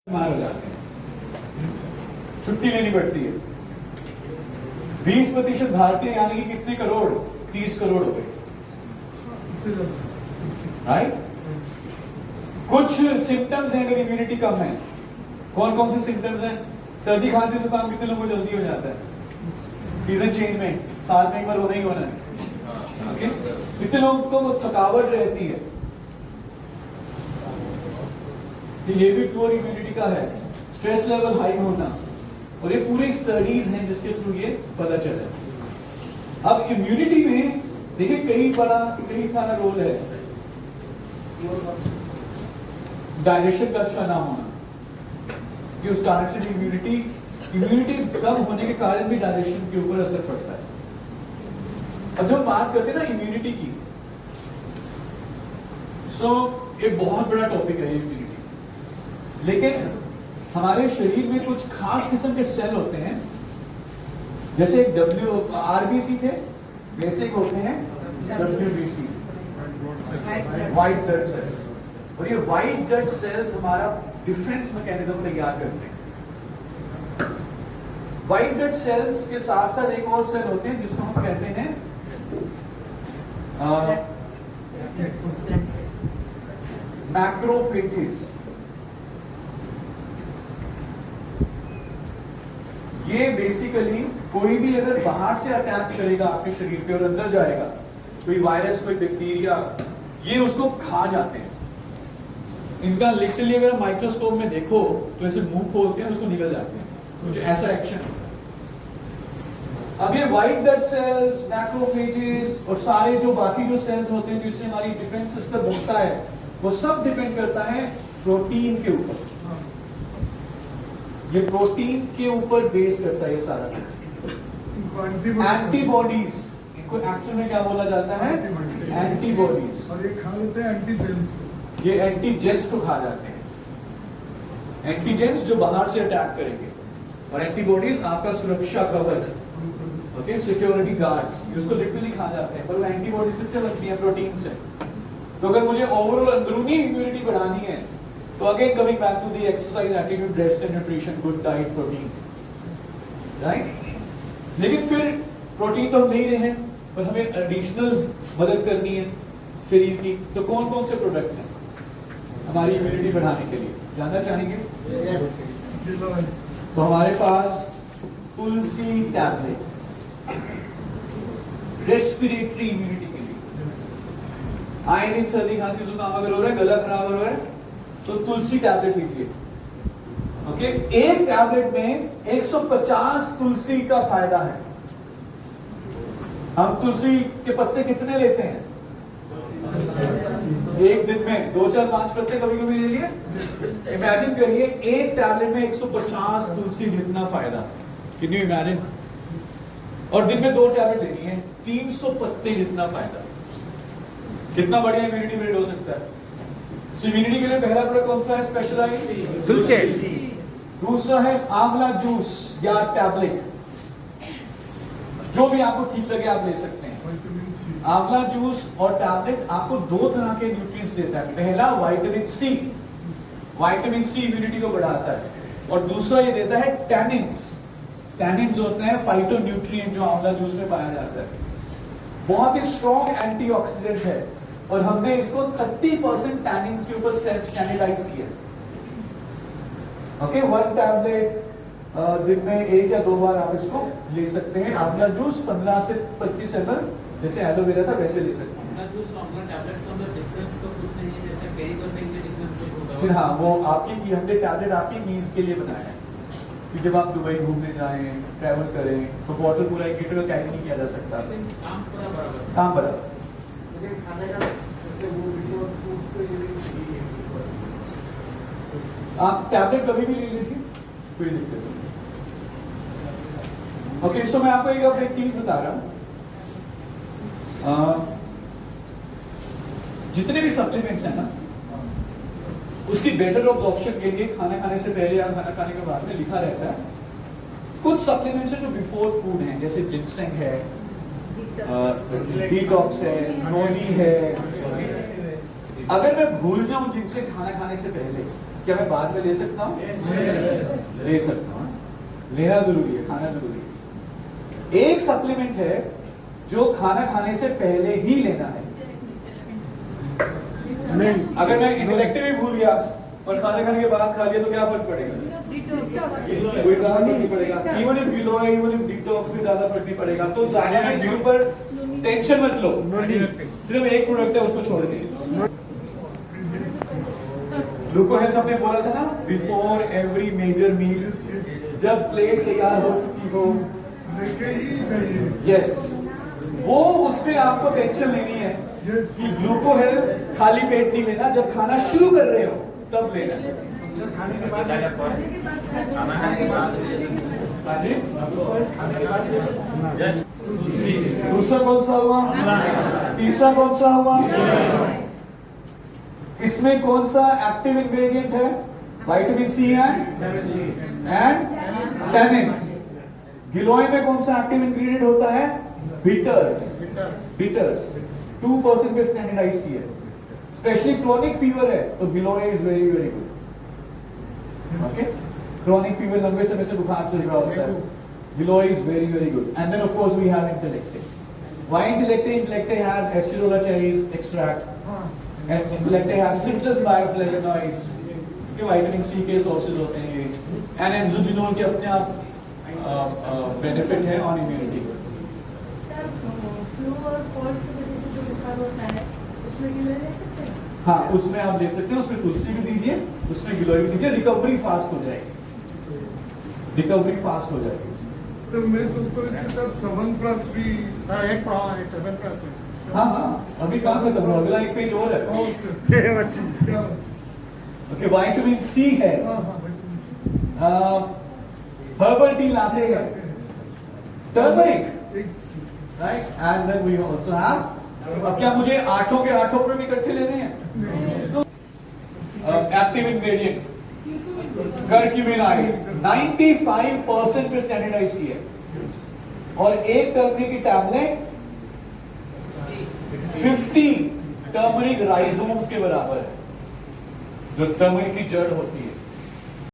बीमार हो जाते हैं, छुट्टी लेनी पड़ती है। 20% भारतीय यानी कि कितने करोड़? 30 करोड़ हो गए, राइट। कुछ सिम्टम्स हैं अगर इम्यूनिटी कम है। कौन कौन से सिम्टम्स हैं? सर्दी खांसी जुकाम कितने लोगों को जल्दी हो जाता है? सीजन चेंज में साल में एक बार होना ही होना है। ओके, कितने लोगों को थकावट रहती है? ये भी प्योर इम्यूनिटी का है। स्ट्रेस लेवल हाई होना, और ये पूरी स्टडीज हैं जिसके थ्रू ये पता चला। अब इम्यूनिटी में देखिए कई सारा रोल है। डाइजेशन का अच्छा ना होना, कि उस कारण से इम्यूनिटी कम होने के कारण भी डाइजेशन के ऊपर असर पड़ता है। अब जब बात करते हैं ना इम्यूनिटी की, ये बहुत बड़ा टॉपिक है इम्यूनिटी। लेकिन हमारे शरीर में कुछ खास किस्म के सेल होते हैं, जैसे आरबीसी थे, वैसे होते हैं डब्ल्यूबीसी, व्हाइट ब्लड सेल्स। और ये व्हाइट ब्लड सेल्स हमारा डिफेंस मैकेनिज्म तैयार करते हैं। व्हाइट ब्लड सेल्स के साथ साथ एक और सेल होते हैं जिसको हम कहते हैं मैक्रोफेजेस। ये बेसिकली कोई भी अगर बाहर से अटैक करेगा आपके शरीर पे और अंदर जाएगा, कोई वायरस, कोई बैक्टीरिया, ये उसको खा जाते हैं। इनका लिटरली अगर माइक्रोस्कोप में देखो तो ऐसे मुंह खोलते हैं, उसको निकल जाते हैं, कुछ ऐसा एक्शन। अब ये व्हाइट ब्लड सेल्स, मैक्रोफेजेस और सारे जो बाकी जो सेल्स होते हैं जिससे हमारी डिफेंस सिस्टम बनता है, वो सब डिपेंड करता है प्रोटीन के ऊपर। ये प्रोटीन के ऊपर बेस करता है ये सारा। एंटीबॉडीज, इनको एक्चुअल में क्या बोला जाता है? एंटीबॉडीज। और ये खा लेते हैं एंटीजेंस। ये एंटीजेंस को खा जाते हैं। एंटीजेंस जो बाहर से अटैक करेंगे, और एंटीबॉडीज आपका सुरक्षा कवच, ओके, सिक्योरिटी गार्ड्स, उसको लिटरली खा जाते हैं। पर वो एंटीबॉडीज किससे बनती है? प्रोटीन से। तो अगर मुझे ओवरऑल अंदरूनी इम्यूनिटी बढ़ानी है, तो again coming back to the exercise, attitude, rest and nutrition, good diet, protein, right. लेकिन फिर प्रोटीन तो हम नहीं रहे हैं, पर हमें एडिशनल मदद करनी है शरीर की। तो कौन कौन से प्रोडक्ट हैं हमारी इम्यूनिटी बढ़ाने के लिए, जानना चाहेंगे? तो हमारे पास तुलसी टैबलेट, रेस्पिरेटरी इम्यूनिटी के लिए। आए दिन सर्दी खांसी जुकाम अगर हो रहा है, गला खराब हो रहा है, तो तुलसी टैबलेट लीजिए। ओके, एक टैबलेट में 150 तुलसी का फायदा है। हम तुलसी के पत्ते कितने लेते हैं? एक दिन में 2, 4, 5 पत्ते कभी कभी ले लिए। इमेजिन करिए एक टैबलेट में 150 तुलसी जितना फायदा। Can you imagine? और दिन में 2 टैबलेट लेनी है, 300 पत्ते जितना फायदा। कितना बढ़िया इम्यूनिटी बिल्ड हो सकता है। इम्यूनिटी के लिए पहला प्रोडक्ट कौन सा है? स्पेशलाइज्ड तुलसी। दूसरा है आंवला जूस या टैबलेट, जो भी आपको ठीक लगे आप ले सकते हैं। आंवला जूस और टैबलेट आपको 2 तरह के न्यूट्रिएंट्स देता है। पहला vitamin C, vitamin C immunity को बढ़ाता है, और दूसरा ये देता है टैनिन्स। टैनिन्स होते हैं फाइटोन्यूट्रिएंट जो आंवला जूस में पाया जाता है। बहुत ही स्ट्रॉन्ग एंटीऑक्सीडेंट है, और हमने इसको 30% टैनिन्स के ऊपर स्टैंडर्डाइज किया। ओके, 1 टैबलेट दिन में 1 या 2 बार आप इसको ले सकते हैं। आंवला जूस 15 से 25 ml, जैसे एलोवेरा था वैसे ले सकते हैं। हाँ, वो आपकी हमने टैबलेट आपकी ईज के लिए बनाया है कि जब आप दुबई घूमने जाएं, ट्रैवल करें, तो बॉटल पूरा 1 लीटर का कैरी नहीं किया जा सकता। काम बराबर। आप टैबलेट कभी भी ले लीजिए, कोई दिक्कत नहीं। ओके, सो मैं आपको एक चीज बता रहा हूं। जितने भी सप्लीमेंट्स हैं ना, उसकी बेटर ऑब्जॉर्प्शन के लिए खाना खाने से पहले या खाना खाने के बाद में लिखा रहता है। कुछ सप्लीमेंट्स हैं जो बिफोर फूड हैं, जैसे जिनसेंग है, डिटॉक्स है, नोनी है। अगर मैं भूल जाऊं जिनसे खाना खाने से पहले, क्या मैं बाद में ले सकता हूँ? ले सकता हूँ। लेना जरूरी है, खाना जरूरी है। एक सप्लीमेंट है जो खाना खाने से पहले ही लेना है। अगर मैं इंटेलेक्टिव ही भूल गया और खाने खाने के बाद खा लिया तो क्या फर्क पड़ेगा? कोई ज्यादा फर्क नहीं पड़ेगा। इवन इफ गिलो है, इवन इफ डिटॉक्स भी ज्यादा फर्क नहीं पड़ेगा। तो जाहिर है इसके ऊपर टेंशन मत लो। सिर्फ एक प्रोडक्ट है, उसको छोड़ दे। ग्लूको हेल्थ हमने बोला था ना, बिफोर एवरी मेजर मील, जब प्लेट तैयार हो चुकी हो लेके ही चाहिए। यस, वो उसमें आपको टेंशन लेनी है यस कि ग्लूको हेल्थ खाली पेट नहीं लेना, जब खाना शुरू कर रहे हो तब लेना है। खाने के बाद हाँ जी, दूसरा कौन सा हुआ? तीसरा कौन सा हुआ? इसमें कौन सा एक्टिव इंग्रेडिएंट है? Vitamin C and tannins. गिलोय में कौन सा एक्टिव इंग्रेडिएंट होता है? बिटर्स। 2% पे स्टैंडर्डाइज किया है। स्पेशली क्रोनिक फीवर है तो giloy is very very good. Okay, chronic fever, लंबे समय से बुखार चल रहा होता है, giloy is very very good. And then of course we have Intellecte. Why Intellecte? Intellecte has acerola cherries extract, and Intellecte has citrus bioflavonoids के विटामिन सी के सोर्सेज होते हैं ये, एंड एंजोजिनोल के अपने आप बेनिफिट है ऑन इम्यूनिटी। फ्लू और कोल्ड की वजह से जो बुखार होता है उसमें गिलोय ले सकते हैं? हाँ, उसमें आप ले सकते हैं, उसमें तुलसी भी दीजिए, उसमें गिलोय भी दीजिए, रिकवरी फास्ट हो जाएगी, रिकवरी फास्ट हो जाएगी। तो मैं सोचता हूँ इसके साथ च्यवनप्राश भी। एक च्यवनप्राश है। हाँ हाँ, अभी काम खत्म हुआ, अगला एक पेज और है। और से क्या? ओके, विटामिन सी है, हाँ हाँ हर्बल टी लाते हैं, टर्मरिक, एक right, and then we also have. अब क्या मुझे आठों के आठों पे भी इकट्ठे लेने हैं? तो एक्टिव इंग्रेडिएंट करक्यूमिन आई 95% पे स्टैंडर्डाइज किया है, और एक टर्मरिक की टैबलेट 50 टर्मरिक राइजोम्स के बराबर है, जो टर्मरिक की जड़ होती है।